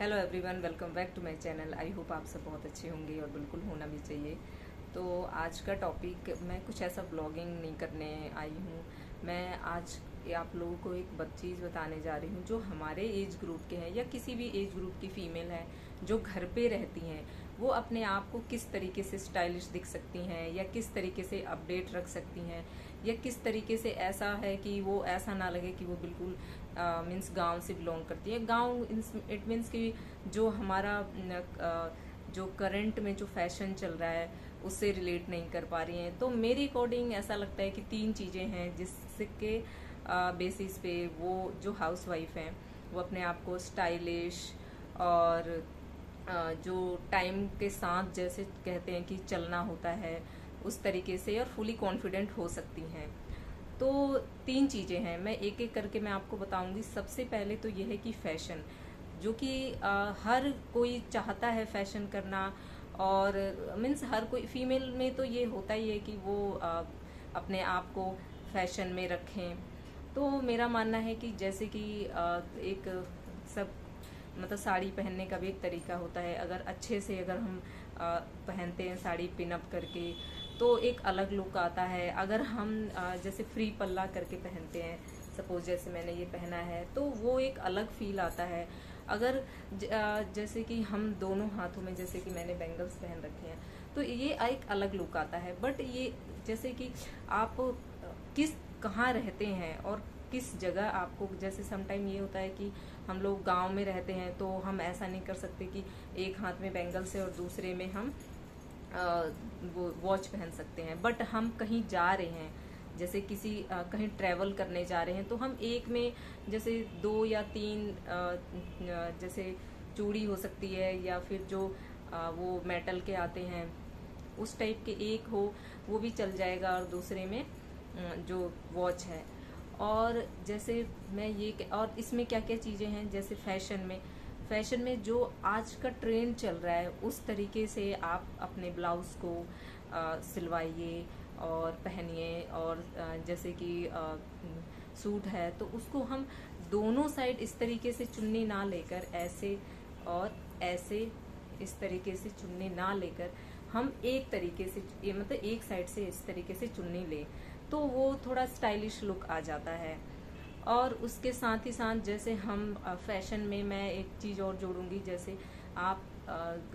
Hello everyone, welcome back to my channel. I hope आप सब बहुत अच्छे होंगे और बिल्कुल होना भी चाहिए। तो आज का टॉपिक, मैं कुछ ऐसा ब्लॉगिंग नहीं करने आई हूँ। मैं आज आप लोगों को एक चीज़ बताने जा रही हूँ जो हमारे एज ग्रुप के हैं या किसी भी एज ग्रुप की फीमेल है जो घर पे रहती हैं, वो अपने आप को किस तरीके से स्टाइलिश दिख सकती हैं या किस तरीके से अपडेट रख सकती हैं या किस तरीके से ऐसा है कि वो ऐसा ना लगे कि वो बिल्कुल मीन्स गांव से बिलोंग करती है। गांव इट मीन्स कि जो हमारा जो करंट में जो फैशन चल रहा है उससे रिलेट नहीं कर पा रही हैं। तो मेरी अकॉर्डिंग ऐसा लगता है कि 3 चीज़ें हैं जिसके बेसिस पे वो जो हाउस वाइफ हैं वो अपने आप को स्टाइलिश और जो टाइम के साथ जैसे कहते हैं कि चलना होता है उस तरीके से और फुली कॉन्फिडेंट हो सकती हैं। तो 3 चीज़ें हैं, मैं एक एक करके मैं आपको बताऊंगी। सबसे पहले तो ये है कि फैशन, जो कि हर कोई चाहता है फैशन करना, और मीन्स हर कोई फीमेल में तो ये होता ही है कि वो अपने आप को फैशन में रखें। तो मेरा मानना है कि जैसे कि एक सब मतलब साड़ी पहनने का भी एक तरीका होता है। अगर अच्छे से अगर हम पहनते हैं साड़ी पिन अप करके तो एक अलग लुक आता है। अगर हम जैसे फ्री पल्ला करके पहनते हैं, सपोज जैसे मैंने ये पहना है, तो वो एक अलग फील आता है। अगर जैसे कि हम दोनों हाथों में जैसे कि मैंने बैंगल्स पहन रखे हैं तो ये एक अलग लुक आता है। बट ये जैसे कि आप किस कहाँ रहते हैं और किस जगह आपको, जैसे समटाइम ये होता है कि हम लोग गांव में रहते हैं तो हम ऐसा नहीं कर सकते कि एक हाथ में बैंगल्स है और दूसरे में हम वो वॉच पहन सकते हैं। बट हम कहीं जा रहे हैं, जैसे किसी कहीं ट्रैवल करने जा रहे हैं, तो हम एक में जैसे 2 या 3 जैसे चूड़ी हो सकती है या फिर जो वो मेटल के आते हैं उस टाइप के एक हो वो भी चल जाएगा, और दूसरे में जो वॉच है। और जैसे मैं ये, और इसमें क्या क्या चीज़ें हैं, जैसे फैशन में जो आज का ट्रेंड चल रहा है उस तरीके से आप अपने ब्लाउज को सिलवाइए और पहनिए। और जैसे कि सूट है तो उसको हम दोनों साइड इस तरीके से चुन्नी ना लेकर, ऐसे और ऐसे इस तरीके से चुन्नी ना लेकर हम एक तरीके से ये मतलब एक साइड से इस तरीके से चुन्नी ले तो वो थोड़ा स्टाइलिश लुक आ जाता है। और उसके साथ ही साथ जैसे हम फैशन में मैं एक चीज़ और जोड़ूंगी, जैसे आप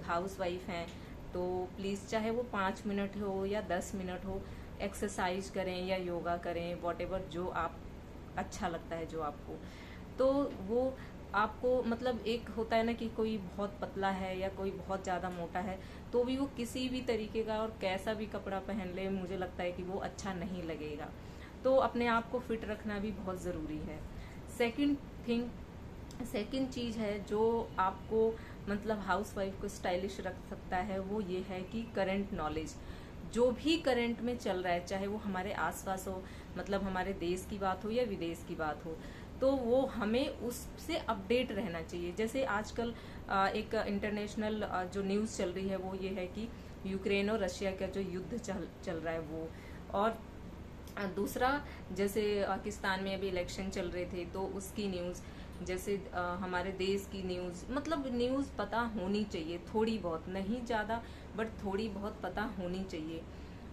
हाउस वाइफ हैं तो प्लीज़ चाहे वो 5 मिनट हो या 10 मिनट हो, एक्सरसाइज करें या योगा करें, वॉटेवर जो आप अच्छा लगता है जो आपको। तो वो आपको मतलब एक होता है ना कि कोई बहुत पतला है या कोई बहुत ज़्यादा मोटा है तो भी वो किसी भी तरीके का और कैसा भी कपड़ा पहन ले, मुझे लगता है कि वो अच्छा नहीं लगेगा। तो अपने आप को फिट रखना भी बहुत ज़रूरी है। सेकंड थिंग, सेकंड चीज़ है जो आपको मतलब हाउस वाइफ को स्टाइलिश रख सकता है, वो ये है कि करंट नॉलेज। जो भी करंट में चल रहा है, चाहे वो हमारे आसपास हो, मतलब हमारे देश की बात हो या विदेश की बात हो, तो वो हमें उससे अपडेट रहना चाहिए। जैसे आजकल एक इंटरनेशनल जो न्यूज़ चल रही है वो ये है कि यूक्रेन और रशिया का जो युद्ध चल रहा है वो। और दूसरा, जैसे पाकिस्तान में अभी इलेक्शन चल रहे थे तो उसकी न्यूज़, जैसे हमारे देश की न्यूज़, मतलब न्यूज़ पता होनी चाहिए, थोड़ी बहुत, नहीं ज़्यादा बट थोड़ी बहुत पता होनी चाहिए।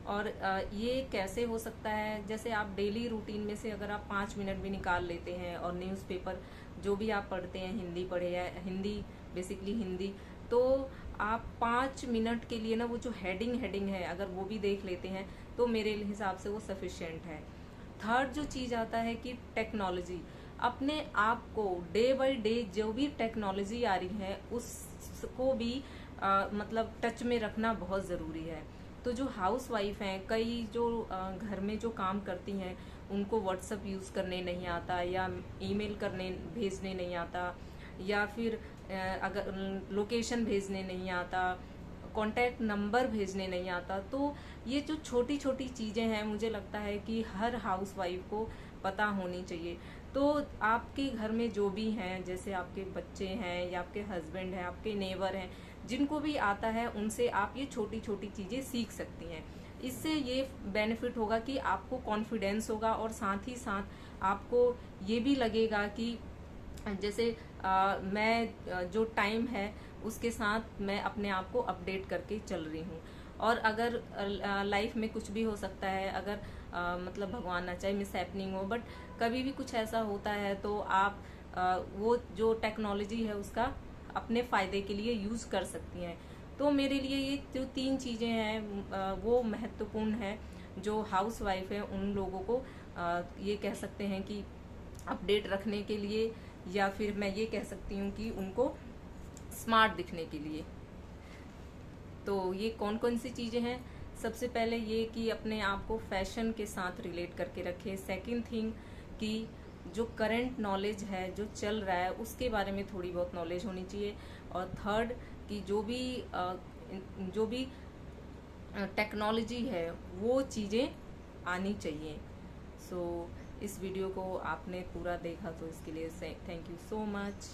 और ये कैसे हो सकता है, जैसे आप डेली रूटीन में से अगर आप 5 मिनट भी निकाल लेते हैं और न्यूज़पेपर जो भी आप पढ़ते हैं, हिंदी पढ़े या हिंदी, बेसिकली हिंदी, तो आप 5 मिनट के लिए ना वो जो हेडिंग है अगर वो भी देख लेते हैं तो मेरे हिसाब से वो सफिशिएंट है। थर्ड जो चीज़ आता है कि टेक्नोलॉजी, अपने आप को डे बाय डे जो भी टेक्नोलॉजी आ रही है उसको भी मतलब टच में रखना बहुत ज़रूरी है। तो जो हाउस वाइफ हैं, कई जो घर में जो काम करती हैं उनको व्हाट्सअप यूज़ करने नहीं आता या ईमेल करने भेजने नहीं आता, या फिर अगर लोकेशन भेजने नहीं आता, कॉन्टैक्ट नंबर भेजने नहीं आता, तो ये जो छोटी छोटी चीज़ें हैं मुझे लगता है कि हर हाउस वाइफ को पता होनी चाहिए। तो आपके घर में जो भी हैं, जैसे आपके बच्चे हैं या आपके हस्बैंड हैं, आपके नेबर हैं, जिनको भी आता है उनसे आप ये छोटी छोटी चीज़ें सीख सकती हैं। इससे ये बेनिफिट होगा कि आपको कॉन्फिडेंस होगा और साथ ही साथ आपको ये भी लगेगा कि जैसे मैं जो टाइम है उसके साथ मैं अपने आप को अपडेट करके चल रही हूँ। और अगर लाइफ में कुछ भी हो सकता है, अगर मतलब भगवान ना चाहे मिस हैपनिंग हो, बट कभी भी कुछ ऐसा होता है तो आप वो जो टेक्नोलॉजी है उसका अपने फायदे के लिए यूज कर सकती हैं। तो मेरे लिए ये जो 3 चीजें हैं वो महत्वपूर्ण है, जो हाउस वाइफ है उन लोगों को ये कह सकते हैं कि अपडेट रखने के लिए, या फिर मैं ये कह सकती हूँ कि उनको स्मार्ट दिखने के लिए। तो ये कौन कौन सी चीजें हैं? सबसे पहले ये कि अपने आप को फैशन के साथ रिलेट करके रखें। सेकंड थिंग कि जो करंट नॉलेज है, जो चल रहा है, उसके बारे में थोड़ी बहुत नॉलेज होनी चाहिए। और थर्ड कि जो भी टेक्नोलॉजी है वो चीज़ें आनी चाहिए। सो इस वीडियो को आपने पूरा देखा तो इसके लिए थैंक यू सो मच।